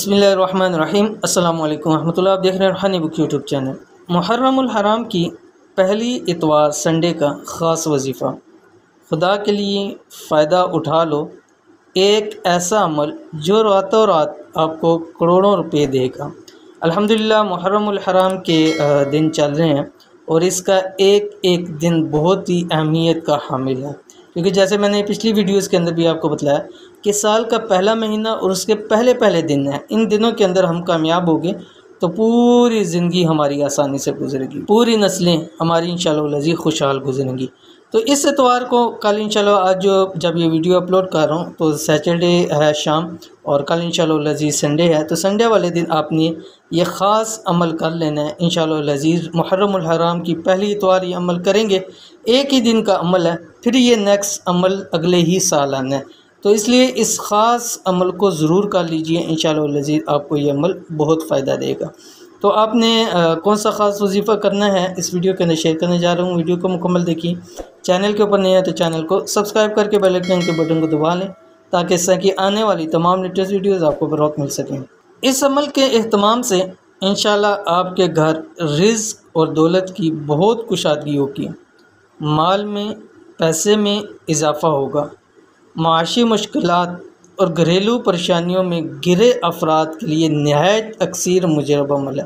बिस्मिल्लाहिर्रहमानिर्रहीम। अस्सलामु अलैकुम रहमतुल्लाह। आप देख रहे हैं रूहानी बुक यूट्यूब चैनल। मुहर्रमुल हराम की पहली इतवार संडे का ख़ास वजीफ़ा। खुदा के लिए फ़ायदा उठा लो, एक ऐसा अमल जो रातों रात आपको करोड़ों रुपए देगा। अल्हम्दुलिल्लाह मुहर्रमुल हराम के दिन चल रहे हैं और इसका एक एक दिन बहुत ही अहमियत का हामिल है, क्योंकि जैसे मैंने पिछली वीडियोस के अंदर भी आपको बताया कि साल का पहला महीना और उसके पहले पहले दिन है। इन दिनों के अंदर हम कामयाब हो गए तो पूरी ज़िंदगी हमारी आसानी से गुजरेगी, पूरी नस्लें हमारी इंशाअल्लाह अज़ीज़ खुशहाल गुजरेंगी। तो इस एतवार को कल इंशाअल्लाह, आज जब ये वीडियो अपलोड कर रहा हूँ तो सैटरडे है शाम, और कल इंशाअल्लाह अज़ीज़ संडे है। तो संडे वाले दिन आपने ये ख़ास अमल कर लेना है इंशाअल्लाह अज़ीज़। मुहर्रमुल हराम की पहली इतवार ये अमल करेंगे, एक ही दिन का अमल है, फिर ये नेक्स्ट अमल अगले ही साल आना है। तो इसलिए इस ख़ास अमल को ज़रूर कर लीजिए, इंशाअल्लाह अज़ीज़ आपको ये अमल बहुत फ़ायदा देगा। तो आपने कौन सा ख़ास वजीफ़ा करना है इस वीडियो के अंदर शेयर करने जा रहा हूँ। वीडियो को मुकम्मल देखिए। चैनल के ऊपर नहीं है तो चैनल को सब्सक्राइब करके बेल आइकन के बटन को दबा लें, ताकि इससे कि आने वाली तमाम लेटेस्ट वीडियोज़ आपको बर वक्त मिल सकें। इस अमल के एहतमाम से इंशाअल्लाह आपके घर रिज़्क़ और दौलत की बहुत कुशादगी होगी, माल में पैसे में इजाफ़ा होगा। माशी मुश्किलात और घरेलू परेशानियों में घिरे अफराद के लिए नहायत अक्सर मुजरब अमल है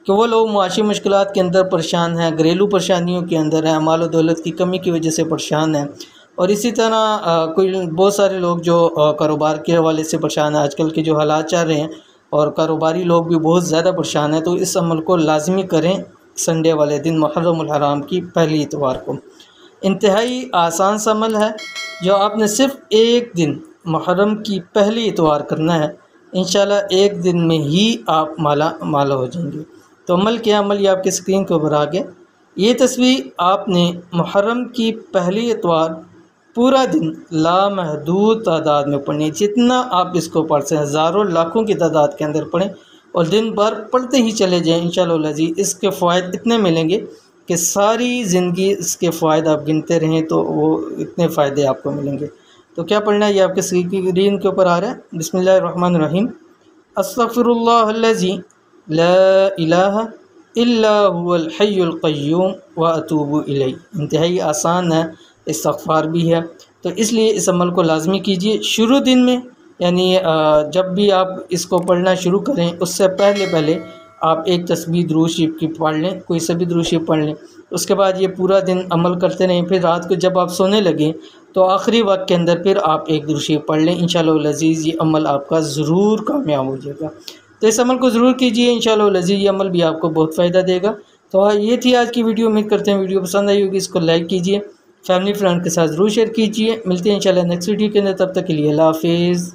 कि वो लोग माशी मुश्किलात के अंदर परेशान हैं, घरेलू परेशानियों के अंदर हैं, माल और दौलत की कमी की वजह से परेशान हैं। और इसी तरह कोई बहुत सारे लोग जो कारोबार के हवाले से परेशान हैं, आजकल के जो हालात चल रहे हैं और कारोबारी लोग भी बहुत ज़्यादा परेशान हैं। तो इस अमल को लाजमी करें संडे वाले दिन, मुहर्रमुल हराम की पहली इतवार को। इंतहाई आसान सा अमल है जो आपने सिर्फ़ एक दिन मुहर्रम की पहली इतवार करना है। इंशाअल्लाह एक दिन में ही आप माला हो जाएंगे। तो अमल क्या, अमल ये आपके स्क्रीन के ऊपर आ गया। ये तस्वीर आपने मुहर्रम की पहली इतवार पूरा दिन लामहदूद तादाद में पढ़नी है। जितना आप इसको पढ़ सकें, हज़ारों लाखों की तादाद के अंदर पढ़ें और दिन भर पढ़ते ही चले जाएँ। इंशाअल्लाह अज़ीज़ इसके फ़ायदे इतने मिलेंगे कि सारी ज़िंदगी इसके फ़ायदे आप गिनते रहें तो वो इतने फ़ायदे आपको मिलेंगे। तो क्या पढ़ना है, ये आपके स्क्रीन के ऊपर आ रहा है। बिस्मिल्लाहिर्रहमानिर्रहीम। अस्तग़फिरुल्लाहल्लज़ी ला इलाहा इल्ला हुवल हय्युल क़य्यूम व अतूबु इलैह। इंतहाई आसान है, इस्तग़फ़ार भी है, तो इसलिए इस अमल को लाजमी कीजिए शुरू दिन में। यानी जब भी आप इसको पढ़ना शुरू करें उससे पहले आप एक तस्बीह दुरूद शरीफ की पढ़ लें, कोई सा भी दुरूद शरीफ पढ़ लें। उसके बाद ये पूरा दिन अमल करते रहें। फिर रात को जब आप सोने लगें तो आखिरी वक्त के अंदर फिर आप एक दुरूद शरीफ पढ़ लें। इंशाअल्लाह अज़ीज़ ये अमल आपका ज़रूर कामयाब हो जाएगा। तो इस अमल को ज़रूर कीजिए, इंशाअल्लाह अज़ीज़ ये अमल भी आपको बहुत फ़ायदा देगा। तो ये थी आज की वीडियो। उम्मीद करते हैं वीडियो पसंद आई होगी। इसको लाइक कीजिए, फैमिली फ्रेंड के साथ ज़रूर शेयर कीजिए। मिलते हैं इंशाअल्लाह नेक्स्ट वीडियो के अंदर, तब तक के लिए अल्लाह हाफ़िज़।